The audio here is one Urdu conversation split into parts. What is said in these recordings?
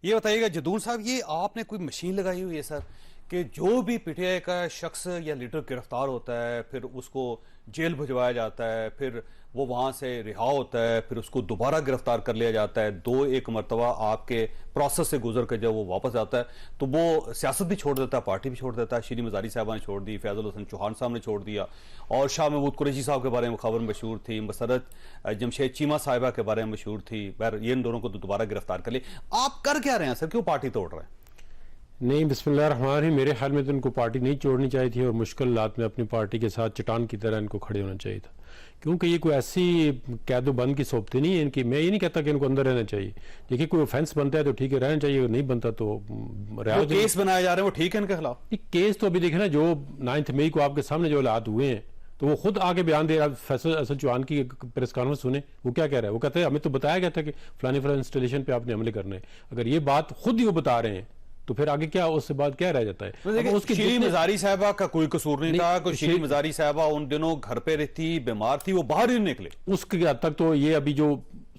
یہ بتائیے گا جدون صاحب، یہ آپ نے کوئی مشین لگائی ہوئی ہے سر کہ جو بھی پی ٹی آئی کا شخص یا لیڈر گرفتار ہوتا ہے پھر اس کو جیل بھجوایا جاتا ہے، پھر وہ وہاں سے رہا ہوتا ہے، پھر اس کو دوبارہ گرفتار کر لیا جاتا ہے، دو ایک مرتبہ آپ کے پروسیس سے گزر کر جب وہ واپس آتا ہے تو وہ سیاست بھی چھوڑ دیتا ہے، پارٹی بھی چھوڑ دیتا ہے. شیریں مزاری صاحبہ نے چھوڑ دی، فیض الحسن چوہان صاحب نے چھوڑ دیا، اور شاہ محمود قریشی صاحب کے بارے میں خبر مشہور تھی، مسرت جمشید چیمہ صاحبہ کے بارے میں مشہور تھی. یہ ان دونوں کو دوبارہ گرفتار کر لی. آپ کر کیا رہے ہیں سر؟ کیوں پارٹی توڑ رہے ہیں؟ نہیں، بسم اللہ الرحمن الرحیم. میرے خیال میں تو ان کو پارٹی نہیں چھوڑنی چاہیے تھی اور مشکلات میں اپنی پارٹی کے ساتھ چٹان کی طرح ان کو کھڑے ہونا چاہیے تھا، کیونکہ یہ کوئی ایسی قید و بند کی صحبتیں نہیں ہے ان کی. میں یہ نہیں کہتا کہ ان کو اندر رہنا چاہیے، دیکھیے کوئی اوفینس بنتا ہے تو ٹھیک ہے رہنا چاہیے، اگر نہیں بنتا تو وہ کیس بنائے جا رہے ہیں وہ ٹھیک ہے ان کے خلاف؟ کیس تو ابھی دیکھیں نا، جو 9 مئی کو آپ کے سامنے جو حالات ہوئے ہیں تو وہ خود آگے بیان دے رہا. فیصل اسد چوہان کی پریس کانفرنس سنیں، وہ کیا کہہ رہا ہے؟ وہ کہتے ہیں ہمیں تو بتایا گیا تھا کہ فلانی انسٹالیشن پہ آپ نے عمل کرنا ہے. اگر یہ بات خود ہی وہ بتا رہے ہیں تو پھر آگے کیا اس سے بعد کیا رہ جاتا ہے؟ شیریں مزاری صاحبہ کا کوئی قصور نہیں تھا، شیریں مزاری صاحبہ ان دنوں گھر پہ رہتی، بیمار تھی، وہ باہر ہی نکلے. اس کی حد تک تو یہ ابھی جو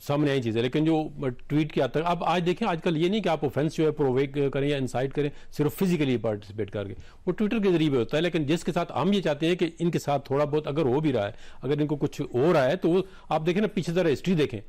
سامنے آئی چیز ہے، لیکن جو ٹویٹ کی حد تک اب آج دیکھیں، آج کل یہ نہیں کہ آپ اوفینس جو ہے پروویک کریں یا انسائٹ کریں صرف فزیکلی پارٹیسپیٹ کر کے، وہ ٹویٹر کے ذریعے ہوتا ہے. لیکن جس کے ساتھ ہم یہ چاہتے ہیں کہ ان کے ساتھ تھوڑا بہت اگر ہو بھی رہا ہے، اگر ان کو کچھ ہو رہا ہے تو آپ دیکھیں نا پیچھے ذرا ہسٹری دیکھیں.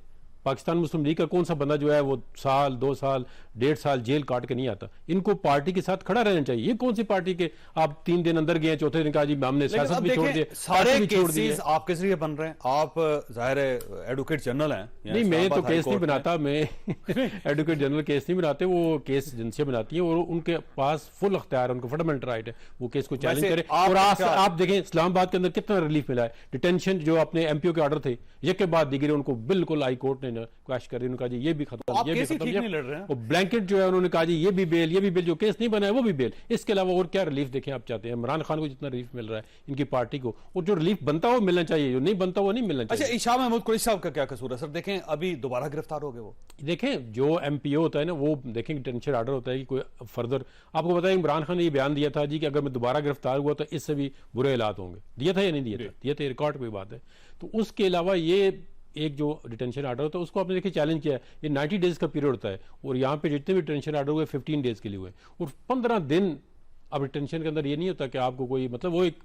پاکستان مسلم لیگ کا کون سا بندہ جو ہے وہ 1 2 سال 1.5 سال جیل کاٹ کے نہیں آتا؟ ان کو پارٹی کے ساتھ کھڑا رہنا چاہیے. یہ کون سی پارٹی کے آپ 3 دن اندر گئے، چوتھے دن کہا جی ہم نے سیاست بھی چھوڑ دی، سارے کیسز آپ کے ذریعے بن رہے ہیں. آپ ظاہر ایڈوکیٹ جنرل ہیں. نہیں، میں تو کیس نہیں بناتا، میں ایڈوکیٹ جنرل کیس نہیں بناتے، وہ کیس ایجنسیاں بناتی ہیں اور ان کے پاس فل اختیار ہے، ان کو فنڈامنٹل رائٹ ہے وہ کیس کو چیلنج کرے. اور آپ دیکھیں اسلام آباد کے اندر کتنا ریلیف ملا ہے. ڈیٹینشن جو اپنے ایم پی او کے آرڈر تھے یک کے بعد دیگرے ان کو بالکل ہائی کورٹ نے کویش کر کہا جی یہ بھی ختم، یہ بھی ختم. وہ بلینکٹ جو ہے انہوں نے کہا جی یہ بھی بیل، یہ بھی بیل، جو کیس نہیں بنا ہے وہ بھی بیل. اس کے علاوہ اور کیا ریلیف دیکھیں آپ چاہتے ہیں؟ عمران خان کو جتنا ریلیف مل رہا ہے ان کی پارٹی کو، اور جو ریلیف بنتا وہ ملنا چاہیے، جو نہیں بنتا وہ نہیں ملنا چاہیے. اچھا، شاہ محمود قریشی صاحب کا کیا قصور ہے سر؟ دیکھیں ابھی دوبارہ گرفتار ہو گئے. وہ دیکھیں جو ایم پی او ہوتا ہے نا، وہ دیکھیں ڈیٹینشن آرڈر ہوتا ہے کہ کوئی فردر آپ کو بتائیں. عمران خان نے یہ بیان دیا تھا جی کہ اگر میں دوبارہ گرفتار ہوا تو اس سے بھی برے حالات ہوں گے. دیا تھا یا نہیں دیا تھا؟ دیا تھا، ریکارڈ کوئی بات ہے. تو اس کے علاوہ یہ ایک جو ڈیٹینشن آرڈر ہوتا ہے اس کو آپ نے دیکھیں چیلنج کیا ہے. یہ 90 ڈیز کا پیریڈ ہوتا ہے اور یہاں پہ جتنے بھی ڈیٹینشن آرڈر ہوئے 15 ڈیز کے لیے ہوئے، اور 15 دن. اب ڈیٹینشن کے اندر یہ نہیں ہوتا کہ آپ کو کوئی مطلب وہ ایک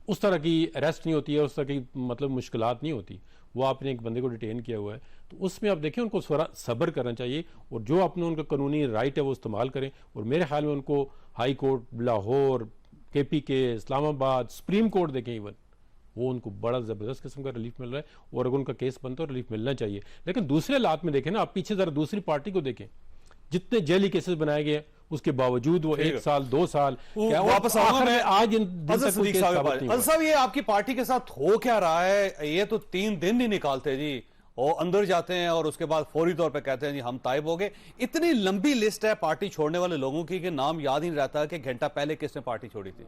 اس طرح کی اریسٹ نہیں ہوتی ہے، اس طرح کی مطلب مشکلات نہیں ہوتی. وہ آپ نے ایک بندے کو ڈیٹین کیا ہوا ہے تو اس میں آپ دیکھیں ان کو صبر کرنا چاہیے، اور جو اپنے ان کا قانونی رائٹ ہے وہ استعمال کریں. اور میرے خیال میں ان کو ہائی کورٹ، لاہور، کے پی کے، اسلام آباد، سپریم کورٹ دیکھیں ایون، وہ ان کو بڑا زبردست قسم کا ریلیف مل رہا ہے. اور اگر ان کا کیس بنتا ہے ریلیف ملنا چاہیے. لیکن دوسرے حالات میں دیکھیں نا، آپ پیچھے ذرا دوسری پارٹی کو دیکھیں، جتنے جیلی کیسز بنائے گئے اس کے باوجود وہ 1 سال 2 سال واپس آج صاحب یہ آپ کی پارٹی کے ساتھ ہو کیا رہا ہے؟ یہ تو 3 دن نہیں نکالتے جی، اور اندر جاتے ہیں اور اس کے بعد فوری طور پہ کہتے ہیں جی ہم تائب ہو گئے. اتنی لمبی لسٹ ہے پارٹی چھوڑنے والے لوگوں کی کہ نام یاد ہی نہیں رہتا کہ گھنٹہ پہلے کس نے پارٹی چھوڑی تھی.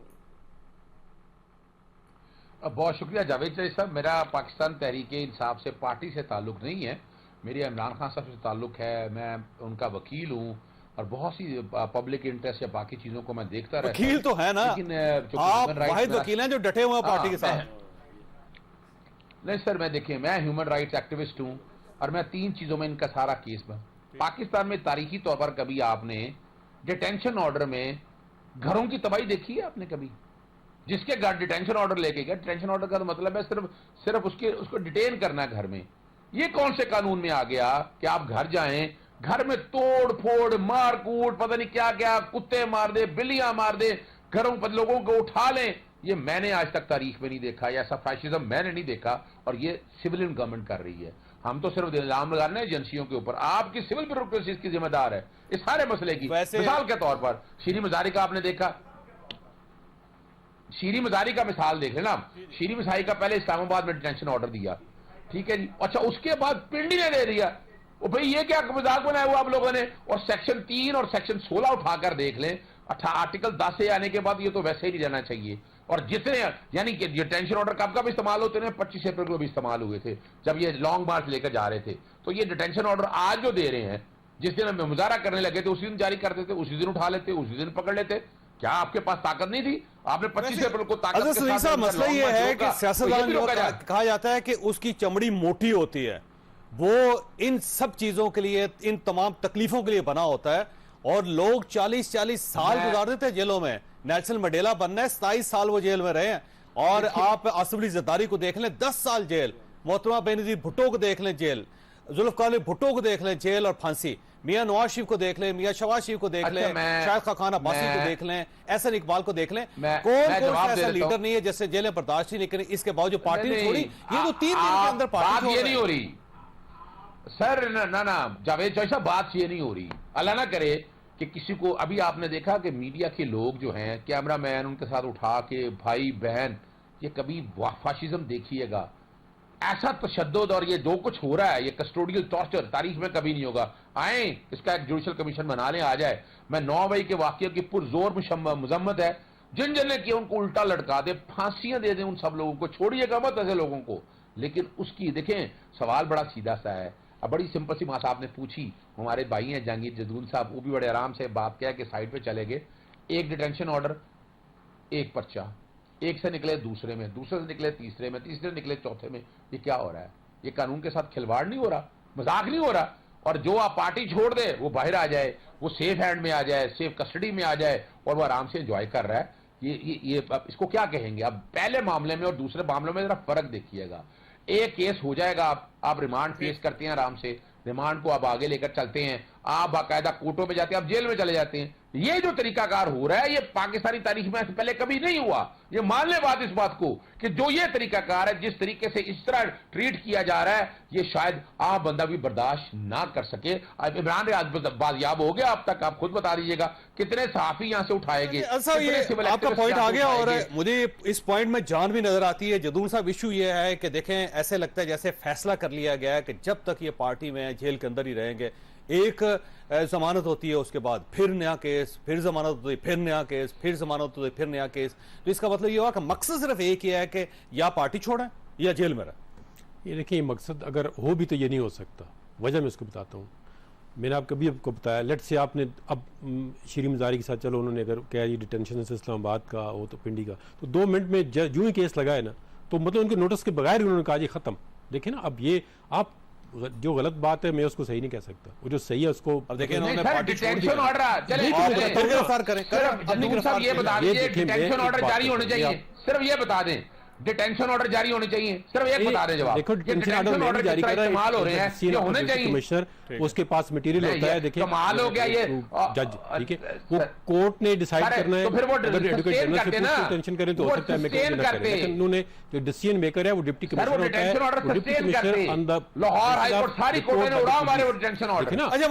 بہت شکریہ جاوید چودھری صاحب. میرا پاکستان تحریک انصاف سے پارٹی سے تعلق نہیں ہے، میری عمران خان صاحب سے تعلق ہے. میں ان کا وکیل ہوں اور بہت سی پبلک انٹرسٹ یا باقی چیزوں کو میں دیکھتا رہتا ہوں. وکیل تو ہے نا آپ، واحد وکیل ہیں جو ڈٹے ہوئے ہیں پارٹی کے ساتھ. نہیں سر، میں دیکھیں میں ہیومن رائٹس ایکٹیوسٹ ہوں اور میں 3 چیزوں میں ان کا سارا کیس میں پاکستان میں تاریخی طور پر کبھی آپ نے ڈیٹینشن آرڈر میں گھروں کی تباہی دیکھی ہے آپ نے کبھی؟ جس کے گھر ڈیٹینشن آرڈر لے کے گیا، ڈیٹینشن آرڈر کا مطلب ہے صرف اس کو ڈیٹین کرنا ہے گھر میں. یہ کون سے قانون میں آ گیا کہ آپ گھر جائیں، گھر میں توڑ پھوڑ، مار کوٹ، پتہ نہیں کیا کیا، کتے مار دے، بلیاں مار دے، گھروں پر لوگوں کو اٹھا لیں؟ یہ میں نے آج تک تاریخ میں نہیں دیکھا، ایسا فیشزم میں نے نہیں دیکھا، اور یہ سویلین گورنمنٹ کر رہی ہے. ہم تو صرف الزام لگانے ہیں ایجنسیوں کے اوپر. آپ کی سول بیوروکریسی کی ذمہ دار ہے اس سارے مسئلے کی. مثال کے طور پر شیریں مزاری کا آپ نے دیکھا، شیریں مزاری کا مثال دیکھ لینا. شیریں مزاری کا پہلے اسلام آباد میں ڈیٹینشن آرڈر دیا، ٹھیک ہے جی. اچھا اس کے بعد پنڈی نے دے دیا. بھئی یہ کیا مذاق بنایا ہوا آپ لوگوں نے؟ اور سیکشن 3 اور سیکشن 16 اٹھا کر دیکھ لیں. آرٹیکل 10 سے آنے کے بعد یہ تو ویسے ہی نہیں جانا چاہیے. اور جتنے یعنی کہ ڈیٹینشن آرڈر کب کب استعمال ہوتے ہیں؟ 25 اپریل کو بھی استعمال ہوئے تھے جب یہ لانگ مارچ لے کر جا رہے تھے. تو یہ ڈیٹینشن آرڈر آج جو دے رہے ہیں، جس دن ہم مظاہرہ کرنے لگے تھے اسی دن جاری کرتے تھے، اسی دن اٹھا لیتے، اسی دن پکڑ لیتے. کیا آپ کے پاس طاقت نہیں تھی؟ آپ نے 25 اپریل کو طاقت کے ساتھ. مسئلہ یہ ہے کہ سیاستدان کہا جاتا ہے کہ اس کی چمڑی موٹی ہوتی ہے، وہ ان سب چیزوں کے لیے، ان تمام تکلیفوں کے لیے بنا ہوتا ہے. اور لوگ 40 سال گزار دیتے ہیں جیلوں میں. نیلسن منڈیلا بننا ہے, 27 سال وہ جیل میں رہے ہیں. اور آپ آصف علی زرداری کو دیکھ لیں, 10 سال جیل. محترمہ بینظیر بھٹو کو دیکھ لیں جیل, ذوالفقار علی بھٹو کو دیکھ لیں جیل اور پھانسی. میاں نواز شریف کو دیکھ لیں, میاں شہباز شریف کو دیکھ لیں, شاہد خاقان عباسی کو دیکھ لیں, احسن اقبال کو دیکھ لیں. کون ایسا لیڈر نہیں ہے جس سے جیلیں برداشت نہیں کریں, اس کے باوجود پارٹی نے چھوڑی. یہ تو 3 دن کے اندر پارٹی بات یہ نہیں ہو رہی سر, نہ جاوید صاحب, بات یہ نہیں ہو رہی. اللہ نہ کرے کہ کسی کو, ابھی آپ نے دیکھا کہ میڈیا کے لوگ جو ہیں, کیمرہ مین ان کے ساتھ اٹھا کے, بھائی بہن, یہ کبھی فاشزم دیکھیے گا, ایسا تشدد اور یہ جو کچھ ہو رہا ہے, یہ کسٹوڈیل ٹارچر تاریخ میں کبھی نہیں ہوگا. آئیں اس کا ایک جوڈیشل کمیشن بنا لیں, آ جائے. میں 9 مئی کے واقعے کی پرزور مذمت ہے, جن نے کیا ان کو الٹا لٹکا دے, پھانسیاں دے دیں ان سب لوگوں کو, چھوڑیے گا مت ایسے لوگوں کو. لیکن اس کی دیکھیں سوال بڑا سیدھا سا ہے. اب بڑی سمپل سی بات آپ نے پوچھی, ہمارے بھائی ہیں جہانگیر جدون صاحب, وہ بھی بڑے آرام سے بات کیا کہ سائڈ پہ چلے گئے. ایک ڈیٹینشن آرڈر, ایک پرچہ, ایک سے نکلے دوسرے میں, دوسرے سے نکلے تیسرے میں, تیسرے سے نکلے چوتھے میں. یہ کیا ہو رہا ہے؟ یہ قانون کے ساتھ کھلواڑ نہیں ہو رہا, مذاق نہیں ہو رہا. اور جو آپ پارٹی چھوڑ دے وہ باہر آ جائے, وہ سیف ہینڈ میں آ جائے, سیف کسٹڈی میں آ جائے, اور وہ آرام سے انجوائے کر رہا ہے. یہ اس کو کیا کہیں گے؟ اب پہلے معاملے میں اور دوسرے معاملوں میں ذرا فرق دیکھیے گا. ایک کیس ہو جائے گا, آپ ریمانڈ فیس کرتے ہیں آرام سے, ریمانڈ کو آپ آگے لے کر چلتے ہیں, آپ باقاعدہ کوٹوں میں جاتے ہیں, آپ جیل میں چلے جاتے ہیں. یہ جو طریقہ کار ہو رہا ہے یہ پاکستانی تاریخ میں سے پہلے کبھی نہیں ہوا. یہ مان لیں بات اس بات کو کہ جو یہ طریقہ کار ہے, جس طریقے سے اس طرح ٹریٹ کیا جا رہا ہے, یہ شاید عام بندہ بھی برداشت نہ کر سکے. اب عمران ریاض بازیاب ہو گیا, اب تک آپ خود بتا دیجیے گا کتنے صحافی یہاں سے اٹھائے گئے. آپ کا پوائنٹ آ گیا, اور مجھے اس پوائنٹ میں جان بھی نظر آتی ہے. جدون صاحب ایشو یہ ہے کہ دیکھیں ایسے لگتا ہے جیسے فیصلہ کر لیا گیا ہے کہ جب تک یہ پارٹی میں جیل کے اندر ہی رہیں گے, ایک ضمانت ہوتی ہے, اس کے بعد پھر نیا کیس, پھر ضمانت ہوتی ہے, پھر نیا کیس, پھر ضمانت ہوتی ہے, پھر نیا کیس. تو اس کا مطلب یہ ہوا کہ مقصد صرف ایک ہی ہے کہ یا پارٹی چھوڑیں یا جیل میں رہیں. یہ دیکھیں مقصد اگر ہو بھی تو یہ نہیں ہو سکتا. وجہ میں اس کو بتاتا ہوں. میں نے آپ کو بتایا, لیٹ سے آپ نے اب شیریں مزاری کے ساتھ, چلو انہوں نے اگر کہا یہ ڈیٹینشن سے اسلام آباد کا وہ تو پنڈی کا, تو 2 منٹ میں جو ہی کیس لگائے نا, تو مطلب ان کے نوٹس کے بغیر انہوں نے کہا جی ختم. دیکھیں نا, اب یہ آپ جو غلط بات ہے میں اس کو صحیح نہیں کہہ سکتا, وہ جو صحیح ہے اس کو. اب دیکھیں انہوں نے پارٹی چھوڑ دی, گرفتار کریں. یہ بتا دیجیے ڈیٹینشن آرڈر جاری ہونے چاہیے, صرف یہ بتا دیں ڈیٹینشن آرڈر جاری ہونے چاہیے, صرف ایک بتا دیں جواب. دیکھو ڈیٹینشن آرڈر جاری کر رہا ہے, ہو رہے ہیں یہ ہونے چاہیے. کمشنر اس کے پاس مٹیریل ہوتا ہے, دیکھیں کمال ہو گیا یہ جج, ٹھیک ہے, وہ کورٹ نے ڈیسائیڈ کرنا ہے. تو پھر وہ ایڈوکیٹ جنرل سے ٹینشن کریں تو ہو سکتا ہے میں کچھ نہ کریں, لیکن انہوں نے جو ڈیسیژن میکر ہے وہ ڈپٹی کمشنر ہوتا ہے, وہ deputy commissioner Lahore high court ساری کورٹوں نے اڑا ہمارے وہ ڈیٹینشن آرڈر. ٹھیک ہے نا.